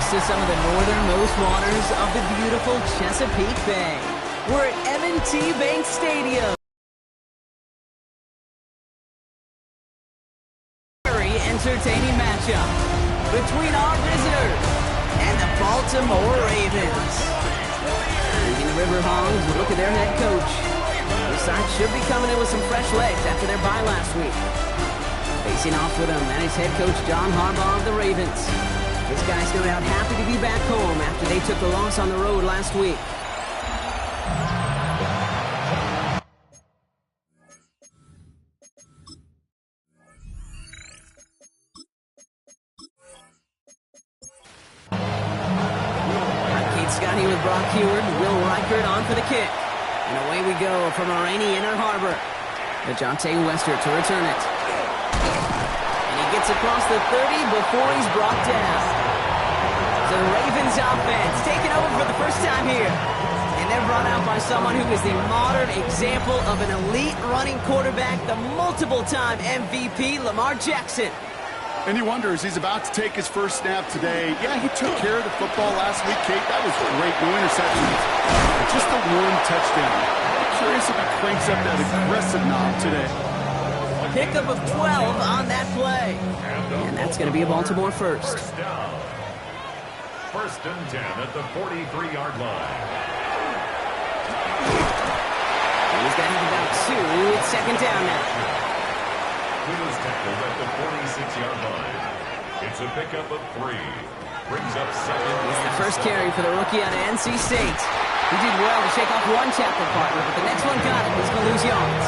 to some of the northernmost waters of the beautiful Chesapeake Bay. We're at M&T Bank Stadium. Very entertaining matchup between our visitors and the Baltimore Ravens. Leading the River Hogs, a look at their head coach. This side should be coming in with some fresh legs after their bye last week. Facing off with him, that is head coach John Harbaugh of the Ravens. This guy's no doubt happy to be back home after they took the loss on the road last week. Kate Scotty with Brock Heward, Will Reichert on for the kick. And away we go from a rainy Inner Harbor. DeJounte Wester to return it. And he gets across the 30 before he's brought down. The Ravens offense taking over for the first time here. And they're brought out by someone who is the modern example of an elite running quarterback, the multiple-time MVP, Lamar Jackson. And he wonders, he's about to take his first snap today. Yeah, he took care of the football last week, Kate. That was great. No interceptions. Just the one touchdown. I'm curious if he cranks up that aggressive knob today. Pickup of 12 on that play. And that's going to be a Baltimore first. First and 10 at the 43-yard line. He's going to have about 2. It's second down now. He was tackled at the 46-yard line. It's a pickup of 3. Brings up second. It's the first carry for the rookie out of NC State. He did well to shake off one tackle partner, but the next one got him. He's going to lose yards.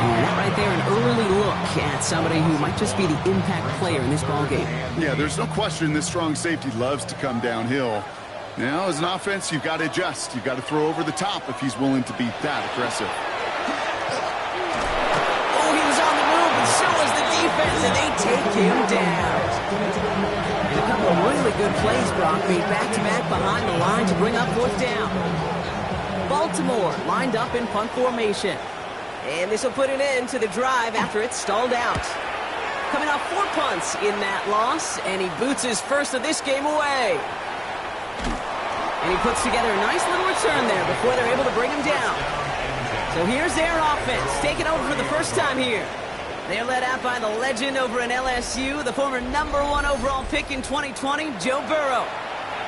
And right there, an early look at somebody who might just be the impact player in this ballgame. Yeah, there's no question this strong safety loves to come downhill. Now, as an offense, you've got to adjust. You've got to throw over the top if he's willing to be that aggressive. Oh, he was on the move, and so was the defense, and they take him down. And a couple of really good plays, Brock, made back-to-back behind the line to bring up fourth down. Baltimore lined up in punt formation. And this will put an end to the drive after it's stalled out. Coming off 4 punts in that loss, and he boots his first of this game away. And he puts together a nice little return there before they're able to bring him down. So here's their offense, taking over for the first time here. They're led out by the legend over in LSU, the former #1 overall pick in 2020, Joe Burrow.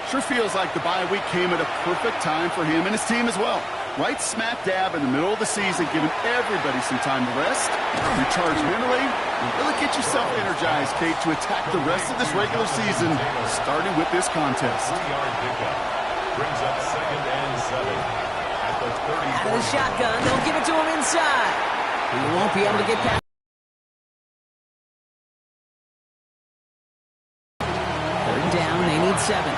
Sure feels like the bye week came at a perfect time for him and his team as well. Right smack dab in the middle of the season, giving everybody some time to rest, recharge mentally, and really get yourself energized, Kate, to attack the rest of this regular season, starting with this contest. 3-yard pickup. Brings up second and 7 at the 30. Out of the shotgun, they'll give it to him inside. He won't be able to get past. Third down, they need 7.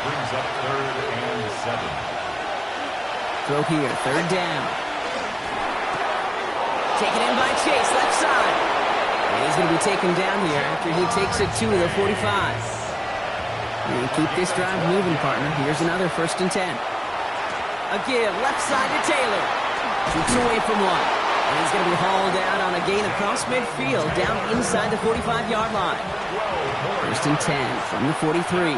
Brings up third and 7. Throw here, third down. Taken in by Chase, left side. And he's going to be taken down here after he takes it to the 45. And keep this drive moving, partner. Here's another first and 10. A give, left side to Taylor. Shoots away from one. And he's going to be hauled out on a gain across midfield, down inside the 45-yard line. First and 10 from the 43.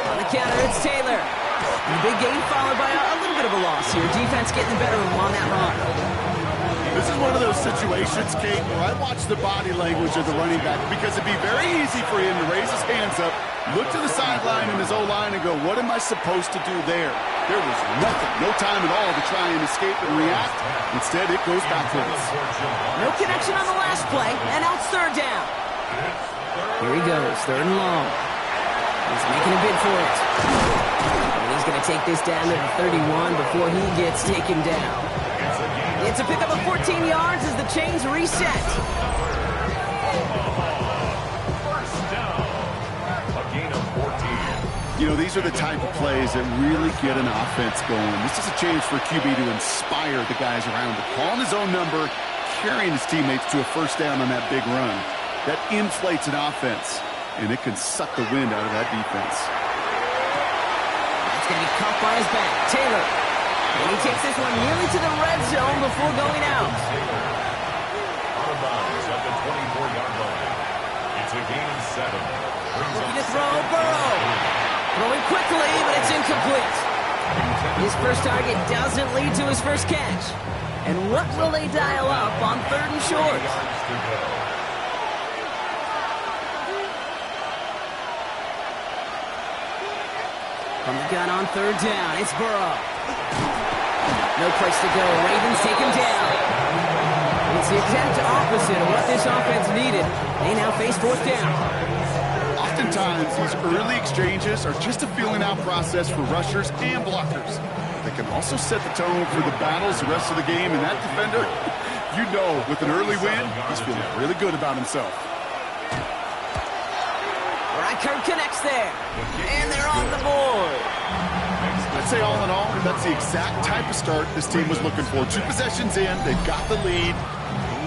On the counter, it's Taylor. And the big gain followed by a little bit of a loss here. Defense getting the better of him on that run. This is one of those situations, Kate, where I watch the body language of the running back because it'd be very easy for him to raise his hands up, look to the sideline in his O-line and go, what am I supposed to do there? There was nothing, no time at all to try and escape and react. Instead, it goes backwards. No connection on the last play, and now it's third down. Here he goes, third and long. He's making a bid for it. And he's going to take this down to the 31 before he gets taken down. It's a pickup of 14 yards as the chains reset. First down. A gain of 14. You know, these are the type of plays that really get an offense going. This is a chance for QB to inspire the guys around him. Calling his own number, carrying his teammates to a first down on that big run. That inflates an offense, and it can suck the wind out of that defense. It's going to be caught by his back. Taylor. And he takes this one nearly to the red zone before going out. Out of bounds at the 24-yard line. It's a gain of 7. Looking to throw, Burrow. Throwing quickly, but it's incomplete. His first target doesn't lead to his first catch. And what will they dial up on 3rd and short? From the gun on 3rd down, it's Burrow. No place to go. Ravens take him down. It's the exact opposite of what this offense needed. They now face 4th down. Oftentimes, these early exchanges are just a feeling-out process for rushers and blockers. They can also set the tone for the battles the rest of the game, and that defender, you know, with an early win, he's feeling really good about himself. Reichert connects there, and they're on the board. I'd say all in all, that's the exact type of start this team was looking for. 2 possessions in, they've got the lead,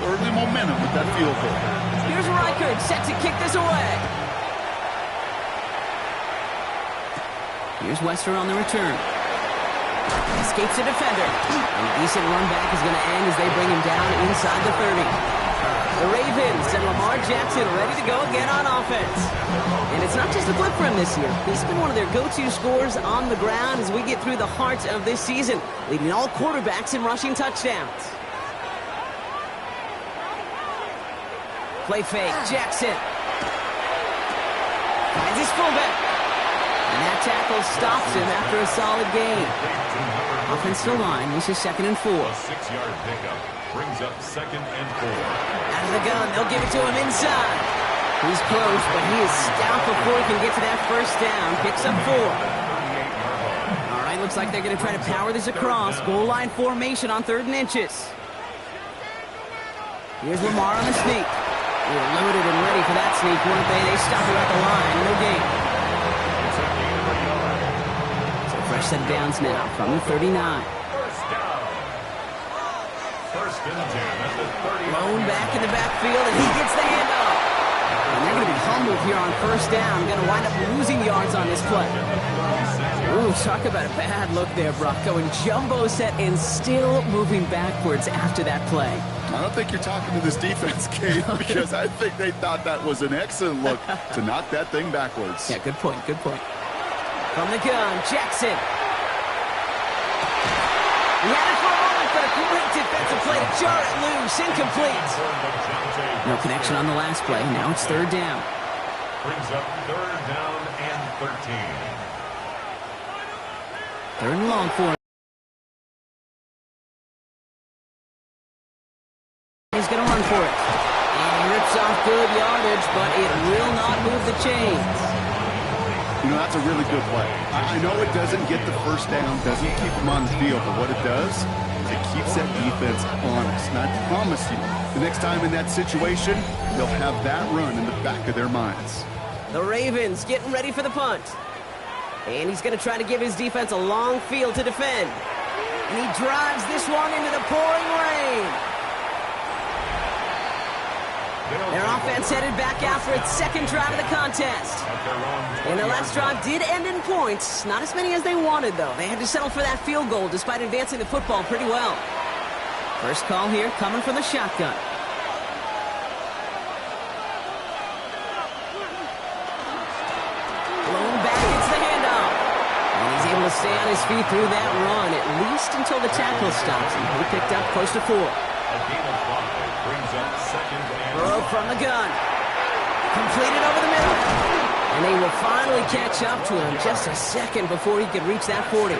early momentum with that field goal. Here's Reichert set to kick this away. Here's Wester on the return. Escapes the defender. A decent run back is going to end as they bring him down inside the 30. The Ravens and Lamar Jackson ready to go again on offense. And it's not just a flip for him this year. He's been one of their go-to scorers on the ground as we get through the heart of this season, leading all quarterbacks in rushing touchdowns. Play fake, Jackson. Finds his fullback. And that tackle stops him after a solid gain. Offensive line, this is 2nd and 4. A 6-yard pickup brings up 2nd and 4. Out of the gun, they'll give it to him inside. He's close, but he is stout before he can get to that 1st down. Picks up 4. All right, looks like they're going to try to power this across. Goal line formation on 3rd and inches. Here's Lamar on the sneak. They were loaded and ready for that sneak, weren't they? They stopped him at the line. No gain. So fresh set of downs now from the 39. First down. 1st and 10 at the 30. Blown back in the backfield, and he gets the handoff. And they're going to be humbled here on 1st down. Going to wind up losing yards on this play. Ooh, talk about a bad look there, Brock. Going jumbo set and still moving backwards after that play. I don't think you're talking to this defense, Kate, because I think they thought that was an excellent look to knock that thing backwards. Yeah, good point, good point. From the gun, Jackson. He had it for a moment, but a great defensive play to jar it loose. Incomplete. No connection on the last play. Now it's 3rd down. Brings up 3rd down and 13. 3rd and long for him. He's going to run for it. And he rips off good yardage, but it will not move the chains. You know, that's a really good play. I know it doesn't get the 1st down, doesn't keep them on the field, but what it does is it keeps that defense honest. And I promise you, the next time in that situation, they'll have that run in the back of their minds. The Ravens getting ready for the punt. And he's going to try to give his defense a long field to defend. And he drives this one into the pouring rain. Their offense headed back out for its 2nd drive of the contest. And their last drive did end in points. Not as many as they wanted, though. They had to settle for that field goal despite advancing the football pretty well. First call here coming from the shotgun. Blown back, it's the handoff. And he's able to stay on his feet through that run, at least until the tackle stops him. He picked up close to 4. A gain of 5 brings up 2nd and Burrow from the gun. Completed over the middle. And they will finally catch up to him just a second before he could reach that 40.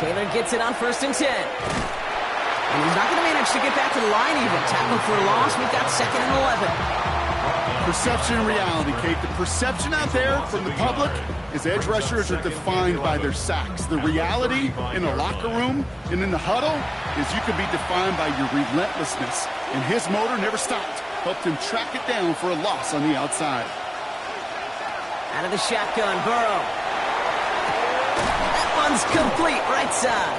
Taylor gets it on 1st and 10. And he's not going to manage to get back to the line even. Tackle for a loss. We've got 2nd and 11. Perception and reality, Kate. The perception out there from the public is edge rushers are defined by their sacks. The reality in the locker room and in the huddle is you could be defined by your relentlessness. And his motor never stopped. Helped him track it down for a loss on the outside. Out of the shotgun, Burrow. That one's complete, right side.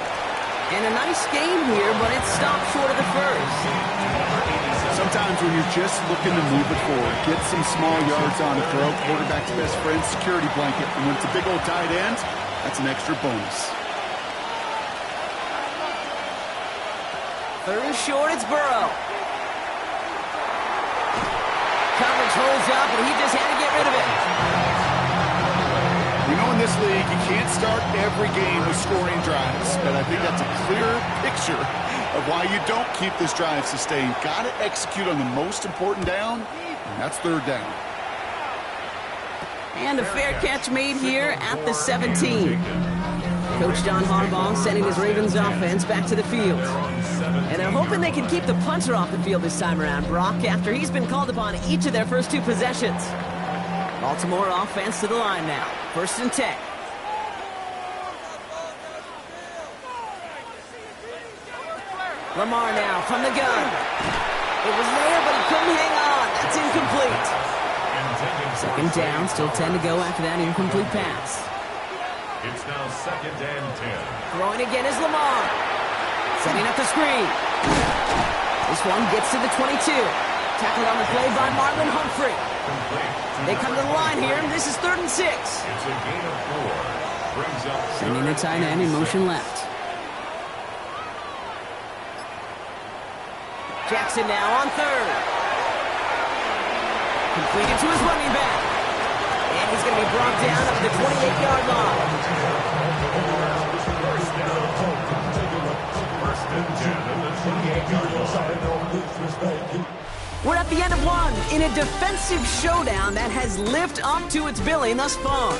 And a nice game here, but it stopped short of the 1st. Sometimes when you're just looking to move it forward, get some small yards on a throw, quarterback's best friend, security blanket. And when it's a big old tight end, that's an extra bonus. 3rd and short, it's Burrow. but he just had to get rid of it. You know, in this league, you can't start every game with scoring drives, and I think that's a clear picture of why you don't keep this drive sustained. Got to execute on the most important down, and that's third down. And a fair catch made here at the 17. Coach John Harbaugh sending his Ravens offense back to the field. And they're hoping they can keep the punter off the field this time around, Brock, after he's been called upon each of their first 2 possessions. Baltimore offense to the line now. 1st and 10. Lamar now from the gun. It was there, but he couldn't hang on. That's incomplete. 2nd down, still 10 to go after that incomplete pass. It's now 2nd and 10. Throwing again is Lamar. Setting up the screen. This one gets to the 22. Tackled on the play by Marlon Humphrey. They come to the line here. This is 3rd and 6. It's a gain of 4. Brings up sending the tight end in motion left. Jackson now on 3rd. Completed to his running back. And he's going to be brought down up to the 28-yard line. First and 10 at the 28-yard line. We're at the end of one in a defensive showdown that has lived up to its billing thus far.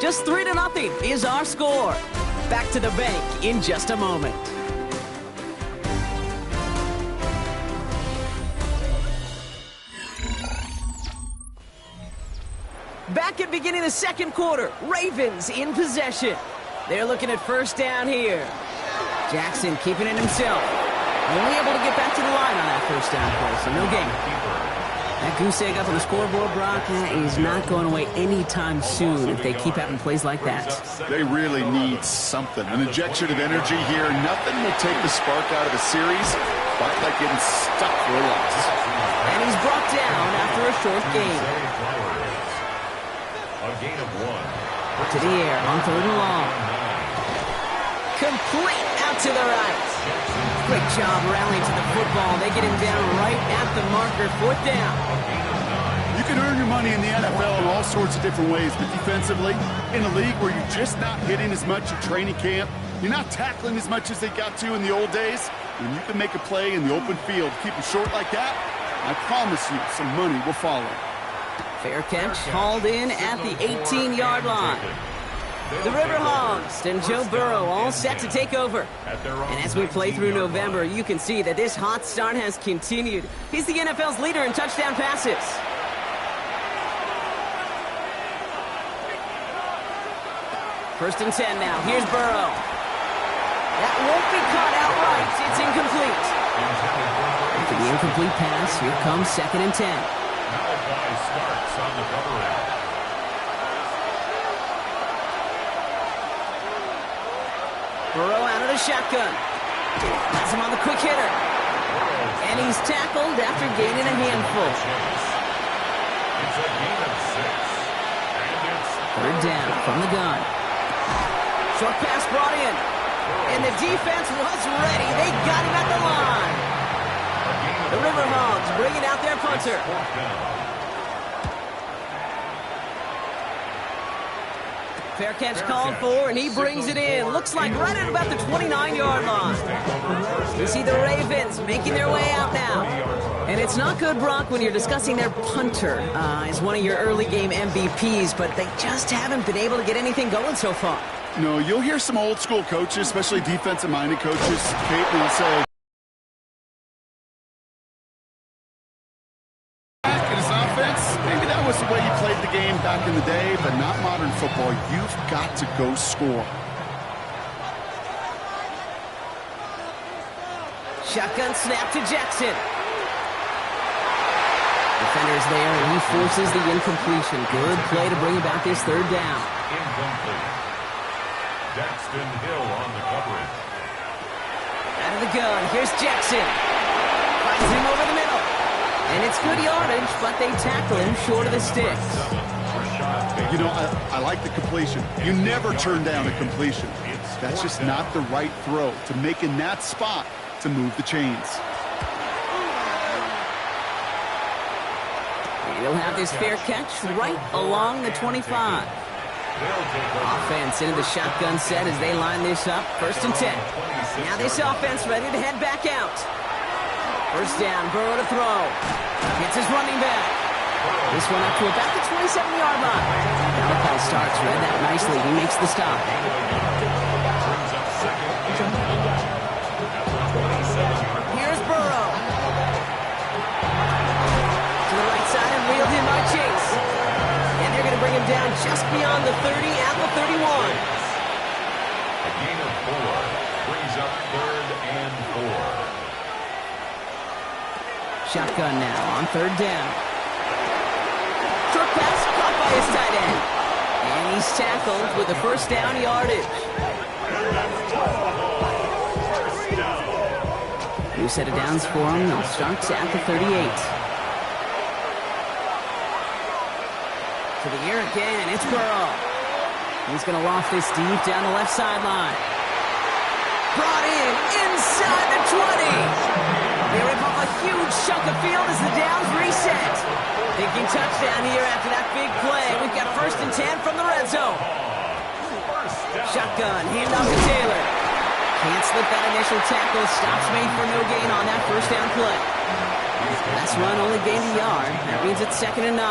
Just 3-0 is our score. Back to the bank in just a moment. Back at beginning of the 2nd quarter, Ravens in possession. They're looking at 1st down here. Jackson keeping it himself. Only able to get back to the line on that 1st down play, so no gain. That goose egg up on the scoreboard, Brock, is not going away anytime soon if they keep having plays like that. They really need something. An injection of energy here. Nothing will take the spark out of a series quite like getting stuck for a loss. And he's brought down after a short gain. A gain of 1. To the air on 3rd and long. Complete out to the right. Great job rallying to the football. They get him down right at the marker. 4th down. You can earn your money in the NFL in all sorts of different ways, but defensively, in a league where you're just not hitting as much at training camp, you're not tackling as much as they got to in the old days, when you can make a play in the open field, keep it short like that, I promise you some money will follow. Fair catch hauled in at the 18-yard line. The River Hogs and Joe Burrow all set to take over. And as we play through November, you can see that this hot start has continued. He's the NFL's leader in touchdown passes. First and 10 now. Here's Burrow. That won't be caught outright. It's incomplete. After the incomplete pass, here comes 2nd and 10. Starts on the cover end. Burrow out of the shotgun. Has him on the quick hitter. And he's tackled after gaining a handful. It's a gain of 6. And it's 3rd down from the gun. Short pass brought in. And the defense was ready. They got him at the line. The River Hogs bringing out their punter. 4th down. Fair catch called for, and he brings it in. Looks like right at about the 29-yard line. You see the Ravens making their way out now. And it's not good, Brock, when you're discussing their punter as one of your early game MVPs, but they just haven't been able to get anything going so far. No, you'll hear some old school coaches, especially defensive-minded coaches, Kate, will say, maybe that was the way you played the game back in the day, but not modern football. You've got to go score. Shotgun snap to Jackson. Defenders there, and he forces the incompletion. Good play to bring about this 3rd down. Incomplete. Daxton Hill on the coverage. Out of the gun, here's Jackson. Finds him over the middle. And it's good yardage, but they tackle him short of the sticks. You know, I like the completion. You never turn down a completion. That's just not the right throw to make in that spot to move the chains. He'll have this fair catch right along the 25. Offense into the shotgun set as they line this up. 1st and 10. Now this offense ready to head back out. 1st down, Burrow to throw. Hits his running back. This one up to about the 27-yard line. Malachi starts, read that nicely. He makes the stop. Here's Burrow. To the right side and wheeled in by Chase. And they're going to bring him down just beyond the 30 at the 31. A gain of 4 brings up 3rd and 4. Shotgun now on 3rd down. Short pass caught by his tight end. And he's tackled with the 1st down yardage. New set of downs for him. They'll start at the 38. To the air again. It's Burrow. He's going to loft this deep down the left sideline. Brought in inside the 20. They rip off a huge chunk of field as the downs reset. Thinking touchdown here after that big play. We've got 1st and 10 from the red zone. Shotgun, handoff to Taylor. Can't slip that initial tackle. Stops made for no gain on that 1st down play. Last run only gained a yard. That means it's 2nd and 9. 1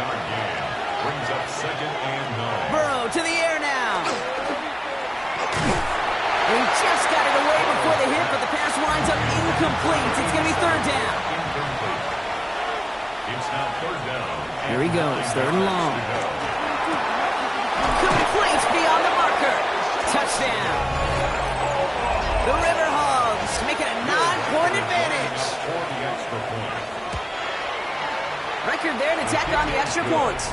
yard gain brings up 2nd and 9. Burrow to the air now. He just got it away before the hit, but the pass winds up incomplete. It's going to be 3rd down. Incomplete. It's now 3rd down. Here he goes, 3rd and long. Complete beyond the marker. Touchdown. The River Hogs make it a 9-point advantage. For the extra point. Record there to tack on the extra points.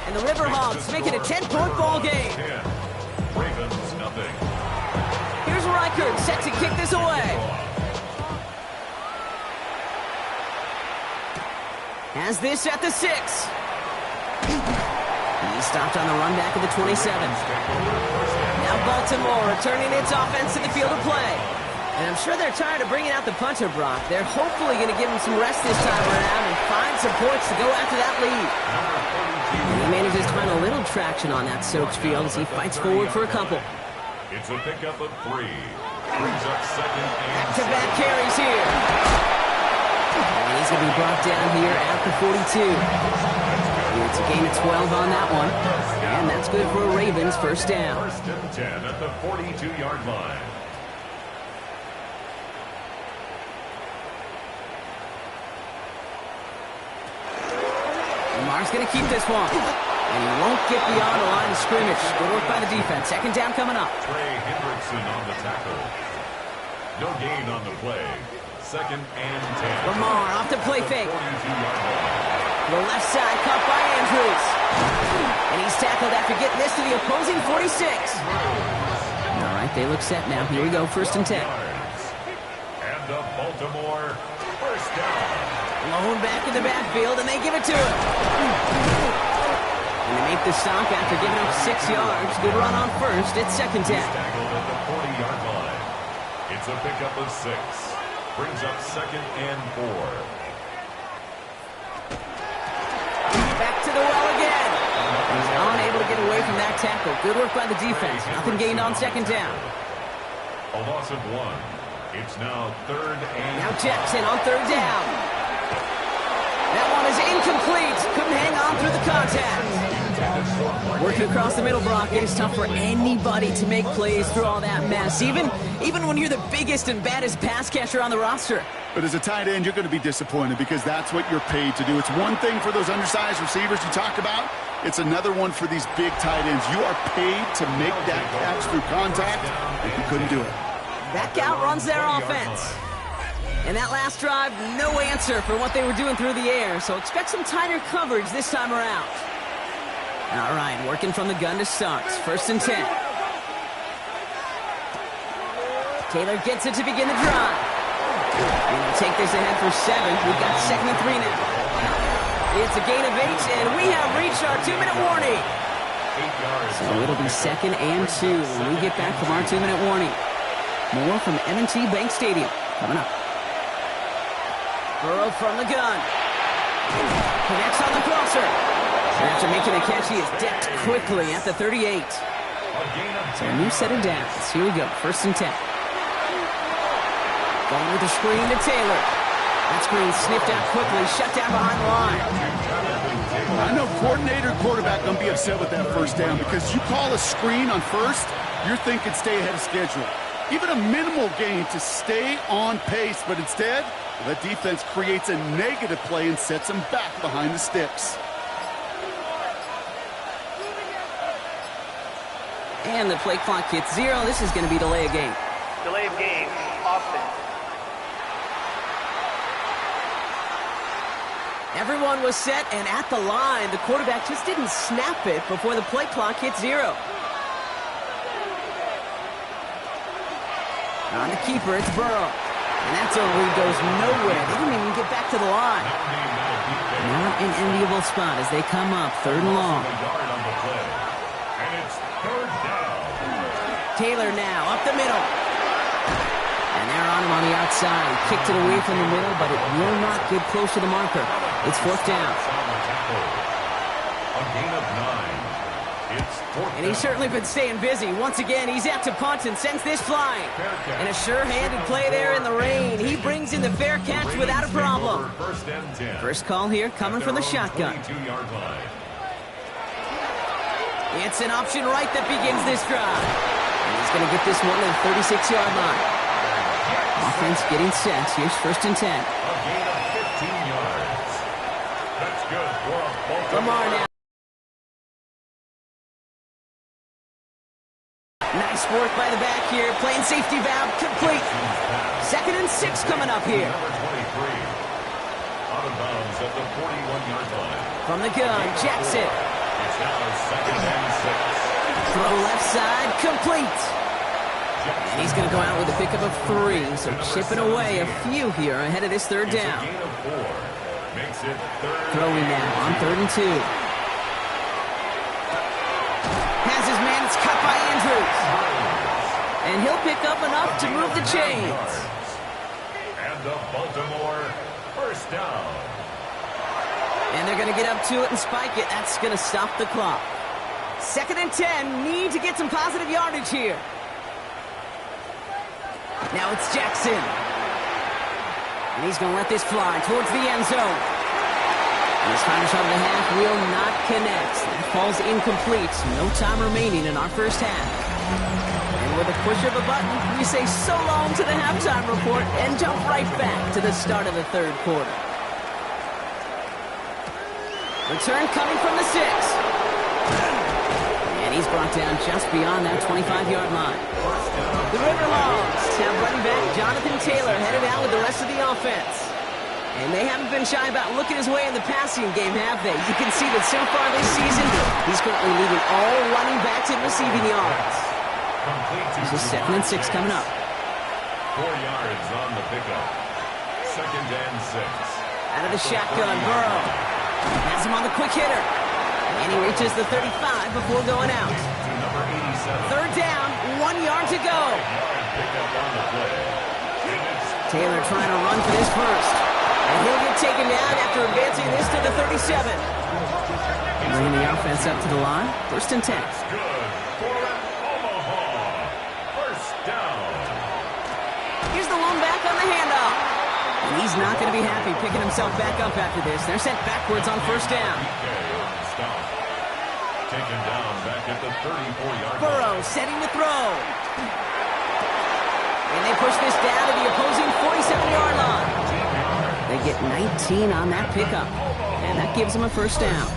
And the River Hogs make it a 10-point ball game. 10. Ravens nothing. Here's Reichert set to kick this away. Has this at the 6. He stopped on the run back of the 27. Now Baltimore returning its offense to the field of play. And I'm sure they're tired of bringing out the punter, Brock. They're hopefully going to give him some rest this time around and find some points to go after that lead. And he manages to find a little traction on that soaked field as he fights forward for a couple. It's a pickup of 3. Brings up 2nd and Back-to-back carries here. And he's going to be brought down here at the 42. It's a gain of 12 on that one. And that's good for a Ravens 1st down. 1st and 10 at the 42-yard line. Lamar's going to keep this one. And he won't get beyond the line of scrimmage. Good work by the defense. 2nd down coming up. Trey Hendrickson on the tackle. No gain on the play. 2nd and 10. Lamar off the play fake. 42-yard line. The left side caught by Andrews. And he's tackled after getting this to the opposing 46. All right, they look set now. Here we go, 1st and 10. And the Baltimore 1st down. Blown back in the backfield, and they give it to him. And they make the stop after giving up 6 yards. Good run on 1st. It's 2nd down. Tackled at the 40-yard line. It's a pickup of 6. Brings up 2nd and 4. Back to the well again. He's unable to get away from that tackle. Good work by the defense. Nothing gained on 2nd down. A loss of 1. It's now 3rd and... Now Jackson on 3rd down. That one is incomplete. Couldn't hang on through the contact. Working across the middle, Brock, it is tough for anybody to make plays through all that mess, even when you're the biggest and baddest pass catcher on the roster. But as a tight end, you're going to be disappointed because that's what you're paid to do. It's one thing for those undersized receivers you talked about. It's another one for these big tight ends. You are paid to make that catch through contact, and you couldn't do it. That outruns their offense. And that last drive, no answer for what they were doing through the air, so expect some tighter coverage this time around. All right, working from the gun to start. 1st and 10. Taylor gets it to begin the drive. And he'll take this ahead for 7. We've got 2nd and 3 now. It's a gain of 8, and we have reached our 2-minute warning. So it'll be 2nd and 2 when we get back from our 2-minute warning. More from M&T Bank Stadium coming up. Burrow from the gun. Connects on the crosser. And after making the catch, he is decked quickly at the 38. So a new set of downs. Here we go, 1st and 10. Going with the screen to Taylor. That screen sniffed out quickly, shut down behind the line. I know coordinator and quarterback going to be upset with that 1st down because you call a screen on 1st, you're thinking stay ahead of schedule. Even a minimal gain to stay on pace, but instead, the defense creates a negative play and sets them back behind the sticks. And the play clock hits 0. This is going to be delay of game. Delay of game, offense. Everyone was set and at the line. The quarterback just didn't snap it before the play clock hit 0. On the keeper, it's Burrow. And that read goes nowhere. They didn't even get back to the line. Not an enviable spot as they come up 3rd and long. And it's 3rd down. Taylor now up the middle. And they're on him on the outside. He kicked it away from the middle, but it will not get close to the marker. It's 4th down. A gain of 9. It's 4th And he's certainly been staying busy. Once again, he's out to punt and sends this flying. And a sure-handed play there in the rain. He brings in the fair catch without a problem. 1st and 10. First call here coming from the shotgun. 22-yard line. It's an option right that begins this drive. And he's going to get this one to the 36-yard line. Offense getting set. Here's 1st and 10. A gain of 15 yards. That's good for a Baltimore. Lamar now. Nice work by the back here. Playing safety valve complete. 2nd and 6 coming up here. Number 23. Out of bounds at the 41-yard line. From the gun, Jackson. It's now 2nd and 6. Throw left side, complete. And he's going to go out with a pickup of 3. So chipping away a few here ahead of this 3rd down. It's a gain of 4. Makes it 3rd. Throwing now on 3rd and 2. Has his man, it's cut by Andrews. And he'll pick up enough to move the chains. And the Baltimore 1st down. And they're going to get up to it and spike it. That's going to stop the clock. 2nd and 10. Need to get some positive yardage here. Now it's Jackson. And he's going to let this fly towards the end zone. And his final shot of the half will not connect. That falls incomplete. No time remaining in our 1st half. And with a push of a button, we say so long to the halftime report and jump right back to the start of the 3rd quarter. Return coming from the 6. And he's brought down just beyond that 25-yard line. The Riverlongs have running back Jonathan Taylor headed out with the rest of the offense. And they haven't been shy about looking his way in the passing game, have they? You can see that so far this season, he's currently leading all running backs in receiving yards. This is 2nd and 6 coming up. 4 yards on the pickup. 2nd and 6. Out of the shotgun, Burrow. Has him on the quick hitter. And he reaches the 35 before going out. To number 87. 3rd down, 1 yard to go. Pickup on the play. Taylor trying to run for this first. And he'll get taken down after advancing this to the 37. Bringing the offense up to the line. 1st and 10. Good for Omaha. 1st down. Here's the lone back on the handoff. And he's not going to be happy picking himself back up after this. They're sent backwards on 1st down. Stop. Taken down back at the 34-yard line. Burrow setting the throw. And they push this down to the opposing 47-yard line. They get 19 on that pickup. And that gives them a 1st down.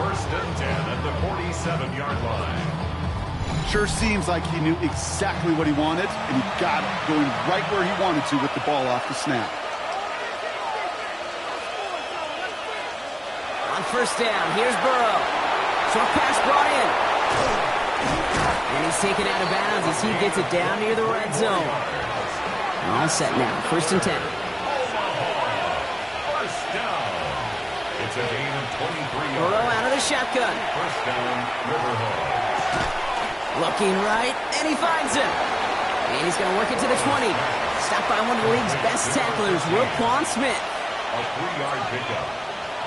1st and 10 at the 47-yard line. Sure seems like he knew exactly what he wanted, and he got it, going right where he wanted to with the ball off the snap. On 1st down, here's Burrow. Short pass brought in. And he's taken out of bounds as he gets it down near the red zone. All set now, 1st and 10. 1st down. It's a gain of 23 yards. Burrow out of the shotgun. 1st down, Riverhawks. Looking right, and he finds him. And he's going to work it to the 20. Stopped by one of the league's best tacklers, Roquan Smith. A 3-yard pickup.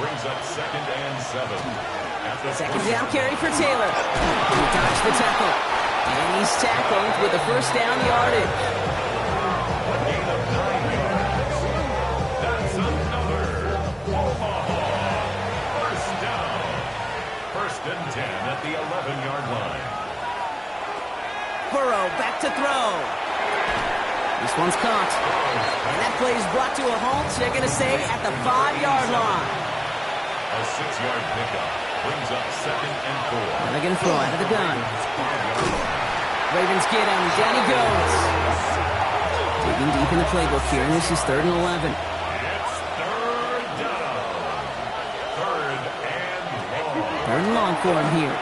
Brings up 2nd and 7. At the Second down carry for Taylor. He dodged the tackle. And he's tackled with a first down yardage. A gain of 9 yards. That's another Omaha first down. 1st and 10 at the 11-yard line. Burrow back to throw. This one's caught. And that play is brought to a halt. They're going to say at the 5-yard line. A 6-yard pickup brings up 2nd and 4. They're going to throw out of the gun. Ravens get him. Down he goes. Digging deep in the playbook here, and this is 3rd and 11. It's 3rd down. 3rd and long. 3rd and long for him here.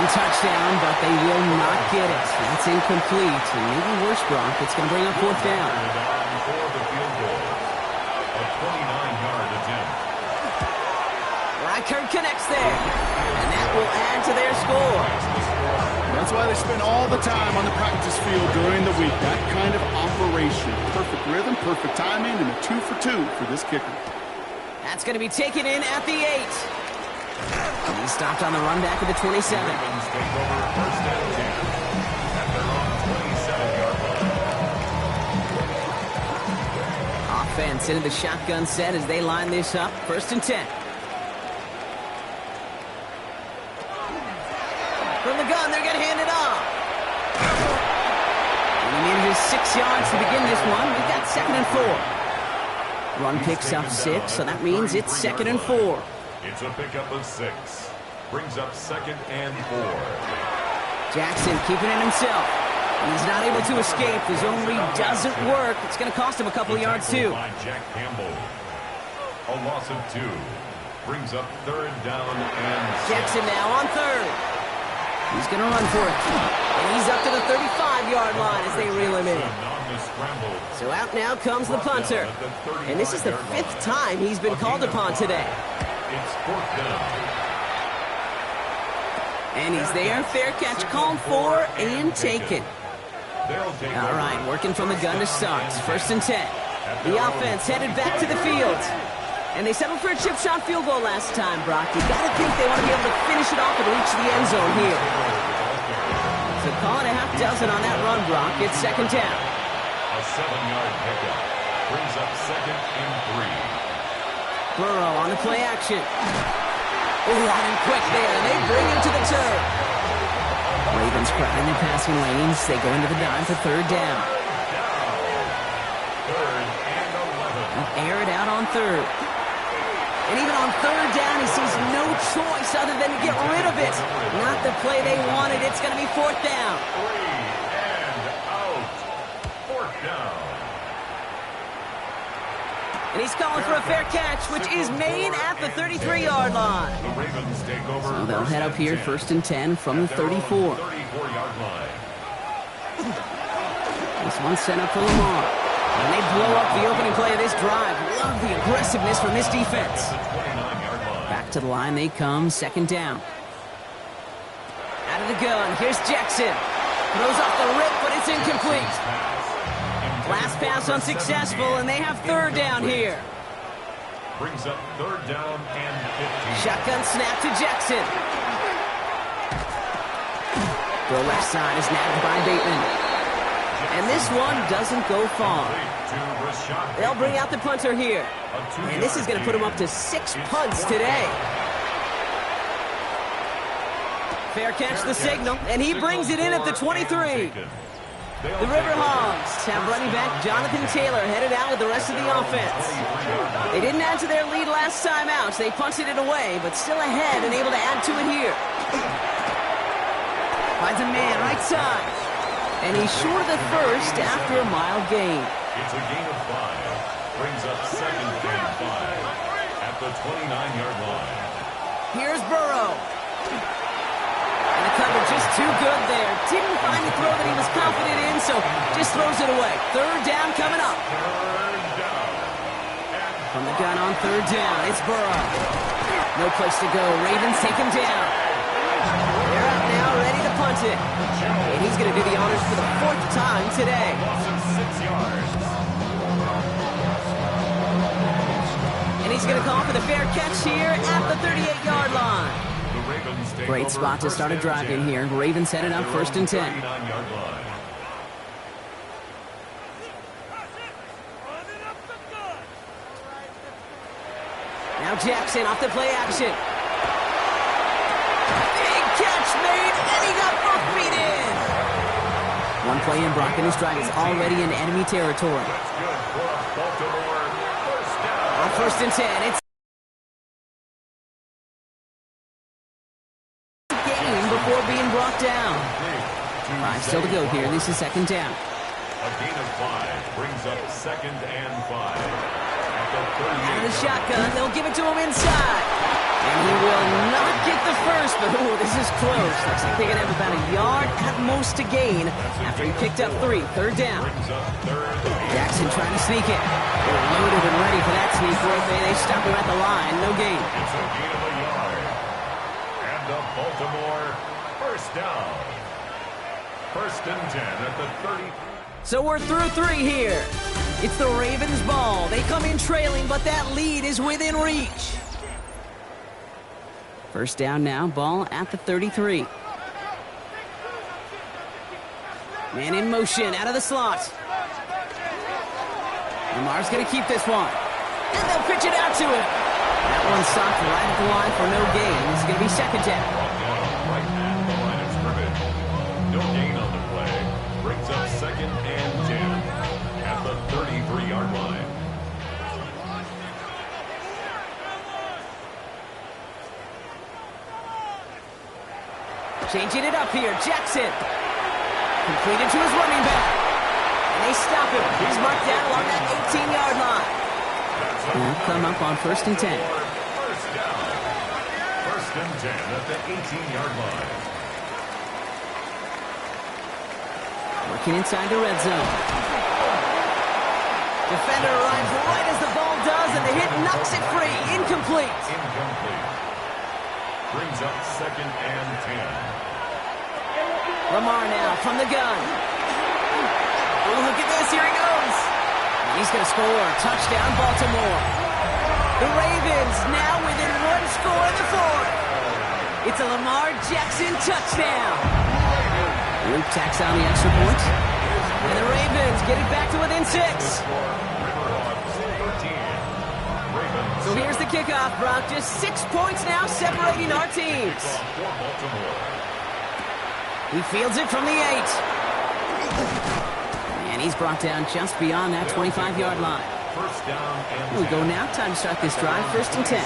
Touchdown, but they will not get it. That's incomplete. And maybe worse, Brock. It's going to bring up 4th down. For the field goal. A 29-yard attempt. Reichert connects there. And that will add to their score. That's why they spend all the time on the practice field during the week. That kind of operation. Perfect rhythm, perfect timing, and a 2 for 2 for this kicker. That's going to be taken in at the 8. And he stopped on the run back at the 27. Ravens take over 1st and 10 at their own 27-yard line. Offense into the shotgun set as they line this up. 1st and 10. From the gun, they're going to hand it off. And he manages 6 yards to begin this one. We've got 2nd and 4. Run picks up 6, so that means it's 2nd and 4. It's a pickup of 6. Brings up 2nd and 4. Jackson keeping it himself. He's not able to escape. The zone read doesn't work. It's going to cost him a couple of yards, too. By Jack Campbell. A loss of 2. Brings up 3rd down and 6. Jackson now on 3rd. He's going to run for it. And he's up to the 35-yard line as they reel him in. So out now comes the punter. And this is the 5th time he's been called upon today. It's 4th down. And he's there. Fair catch called for and taken. All right, working from the gun to start. 1st and 10. The offense headed back to the field. And they settled for a chip shot field goal last time, Brock. You got to think they want to be able to finish it off and reach the end zone here. So call it a half dozen on that run, Brock. It's 2nd down. A 7-yard pickup. Brings up 2nd and 3. Burrow on the play action. Oh, out and quick there. They bring him to the turf. Ravens crowding their passing lanes. They go into the dime for 3rd down. 3rd and 11. Air it out on 3rd. And even on 3rd down, he sees no choice other than to get rid of it. Not the play they wanted. It's going to be 4th down. 3 and out. 4th down. And he's calling for a fair catch, which is made at the 33-yard line. The Ravens take over. So they'll head up here 1st and 10 from the 34. 34-yard line. This one's sent up for Lamar. And they blow up the opening play of this drive. Love the aggressiveness from this defense. The 29-yard line. Back to the line they come, 2nd down. Out of the gun, here's Jackson. Throws off the rip, but it's incomplete. Last pass unsuccessful, and they have 3rd down here. Brings up 3rd down and 15. Shotgun snap to Jackson. The left side is nabbed by Bateman. And this one doesn't go far. They'll bring out the punter here. And this is going to put him up to 6 punts today. Fair catch the signal, and he brings it in at the 23. The River Hogs have running back Jonathan Taylor headed out with the rest of the offense. They didn't add to their lead last time out. They punted it away, but still ahead and able to add to it here. Finds a man right side. And he's short of the first after a mild gain. It's a gain of 5. Brings up 2nd and 5 at the 29-yard line. Here's Burrow. And the cover just too good there. Didn't find the throw that he was confident in, so just throws it away. 3rd down coming up. 3rd down. From the gun on 3rd down, it's Burrow. No place to go. Ravens take him down. They're up now, ready to punt punt it. And he's going to do the honors for the 4th time today. Loss of 6 yards. And he's going to call for the fair catch here at the 38-yard line. The Ravens take Great over spot to first start a and drive 10. in here. Ravens headed up Their first own and 10. 39-yard line. Now Jackson off the play action. Big catch made, and he got both feet in. One play in, Brock, and his drive is already in enemy territory. That's good for a Baltimore first down. On first and 10, it's game before being brought down. 5 still to go here. This is second down. A gain of 5 brings up 2nd and 5. At the 38 Out of the yard shotgun, they'll give it to him inside. And he will not get the first, but ooh, this is close. Looks like they're going to have about a yard at most to gain after he picked up 3. Third down. brings up 3rd. Jackson trying to sneak it. They're loaded and ready for that sneak right there. They stop him at the line. No gain. It's a gain of a yard. And the Baltimore first down. First and 10 at the 30. So we're through 3 here. It's the Ravens' ball. They come in trailing, but that lead is within reach. First down now, ball at the 33. Man in motion, out of the slot. Lamar's going to keep this one. And they'll pitch it out to him. That one stopped right at the line for no gain. This is going to be second down. Right at the line of scrimmage. No gain on the play. Brings up 2nd and 10 at the 33-yard line. Changing it up here, Jackson. Completed to his running back. And they stop him. He's marked down along that 18-yard line. He'll come up on first and 10. First down. First and 10 at the 18-yard line. Working inside the red zone. Defender arrives right as the ball does, and the hit knocks it free. Incomplete. Incomplete. Brings up 2nd and 10. Lamar now from the gun. Oh, look at this. Here he goes. And he's going to score. Touchdown, Baltimore. The Ravens now within 1 score in the 4th. It's a Lamar Jackson touchdown. Luke tacks on the extra point. And the Ravens get it back to within 6. So here's the kickoff, Brock. Just 6 points now separating our teams. He fields it from the 8. And he's brought down just beyond that 25-yard line. First down and Here we go now. Time to start this drive. First and 10.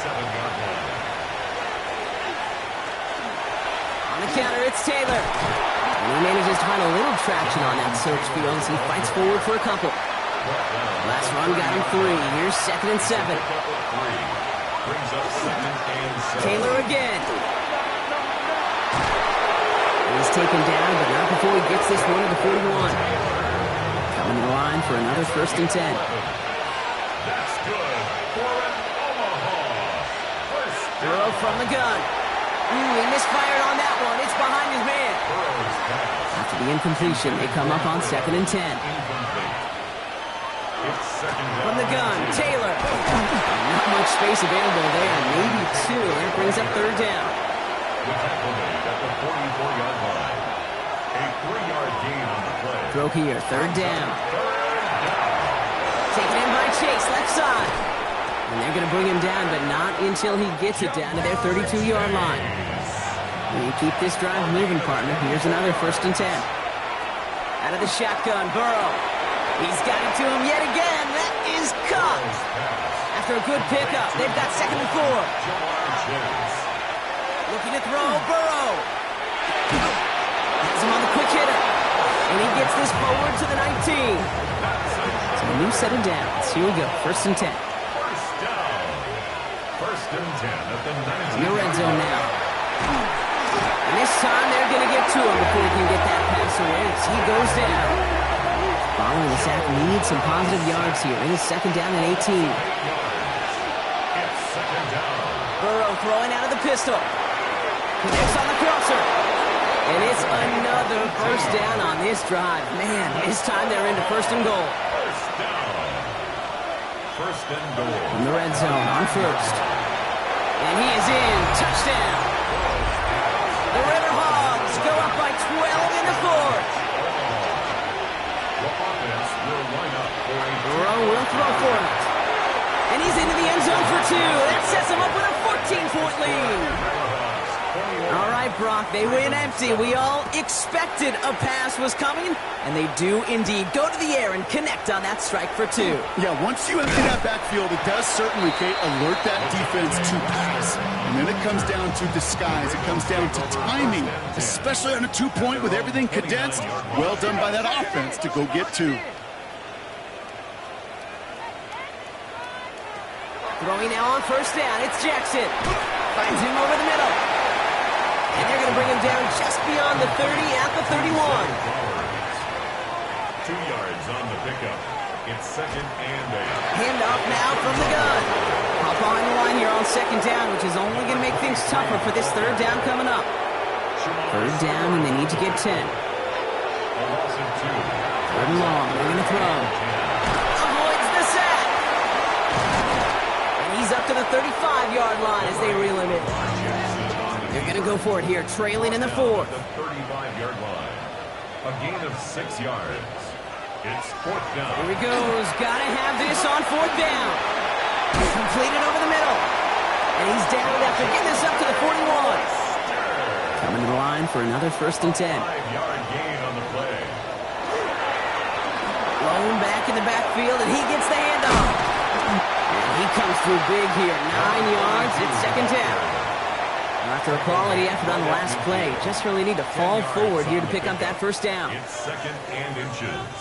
On the counter, it's Taylor. And he manages to find a little traction on that search field as he fights forward for a couple. Last run got him 3. Here's 2nd and 7. Brings up 2nd and 7. Taylor again. He's taken down, but not before he gets this one to the 41. Coming in line for another first and 10. That's good for an Omaha. First Burrow from the gun. He misfired on that one. It's behind his man. Burrow's pass. After the incompletion, they come up on 2nd and 10. Incomplete. It's 2nd down. From the gun, Taylor. Not much space available there. Maybe 2. That brings up 3rd down. The tackle made at the 44-yard line. A 3-yard gain on the play. Throw here, 3rd down. Taken in by Chase, left side. And they're going to bring him down, but not until he gets it down to their 32-yard line. You keep this drive moving, partner. Here's another first and 10. Out of the shotgun, Burrow. He's got it to him yet again. That is caught. After a good pickup, they've got 2nd and 4. Looking to throw, Burrow. Has him on the quick hitter. And he gets this forward to the 19. So a new set of downs. Here we go, first and 10. First down. First and 10 at the 19. In the red zone now. And this time they're going to get to him before he can get that pass away. So he goes down. Following the sack, needs some positive yards here. It is 2nd down and 18. It's 2nd down. Burrow throwing out of the pistol. Connects on the crosser. And it's another first down on this drive. Man, this time they're into first and goal. First down. First and goal. In the red zone on first. And he is in. Touchdown. The River Hogs go up by 12 in the fourth. The offense will line up for a Burrow will throw for it. And he's into the end zone for 2. That sets him up with a 14-point lead. All right, Brock, they win empty. We all expected a pass was coming, and they do indeed go to the air and connect on that strike for 2. Yeah, once you empty that backfield, it does certainly, Kate, alert that defense to pass. And then it comes down to disguise. It comes down to timing, especially on a 2-point with everything condensed. Well done by that offense to go get 2. Throwing now on first down, it's Jackson. Finds him over the middle. And they're going to bring him down just beyond the 30 at the 31. 2 yards on the pickup. It's second and 8. Handoff now from the gun. Hop on the line here on second down, which is only going to make things tougher for this third down coming up. Third down, and they need to get 10. A loss of 2. Third and long, they're going to throw. Avoids the sack. And he's up to the 35-yard line as they reel him in. They're going to go for it here, trailing in the fourth. The 35-yard line. A gain of 6 yards. It's fourth down. Here he goes. Got to have this on fourth down. Completed over the middle. And he's down after getting this up to the 41. Coming to the line for another first and 10. 5-yard gain on the play. Blown back in the backfield, and he gets the handoff. And he comes through big here. 9 yards. It's second down. After a quality effort on the last play, just really need to fall forward here to pick up that first down. It's second and inches.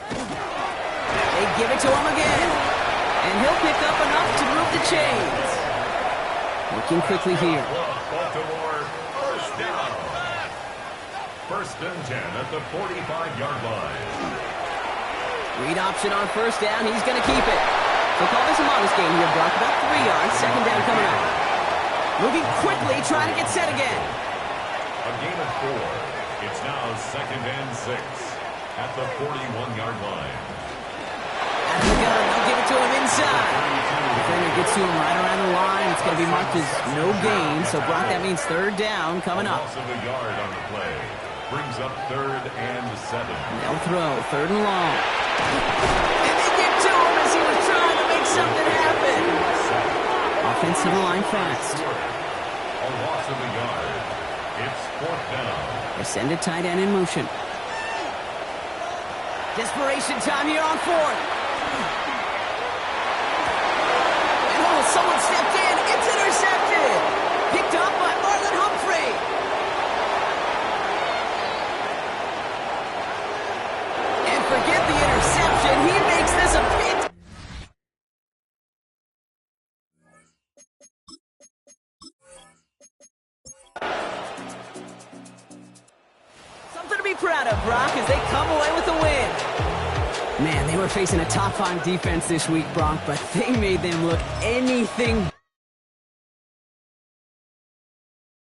They give it to him again. And he'll pick up enough to move the chains. Working quickly here. Baltimore, first down. First and 10 at the 45-yard line. Read option on first down. He's going to keep it. So call this a modest gain here, Brock. About 3 yards. Second down coming up. Moving quickly, trying to get set again. A gain of 4. It's now second and 6 at the 41-yard line. After the gun, they'll give it to him inside. Defender gets to him right around the line. It's going to be marked as no gain. So, Brock, that means third down coming up. Loss of a yard on the play. Brings up third and 7. They'll throw. Third and long. And they get to him as he was trying to make something happen. Offensive line fast. A loss of a yard. It's fourth down. They send a tight end in motion. Desperation time here on fourth. And oh, someone stepped in. It's intercepted. Picked up by Marlon Humphrey. And forget the interception. He makes this a pick. Something to be proud of, Brock, as they come away with the win. Man, they were facing a top-5 defense this week, Brock, but they made them look anything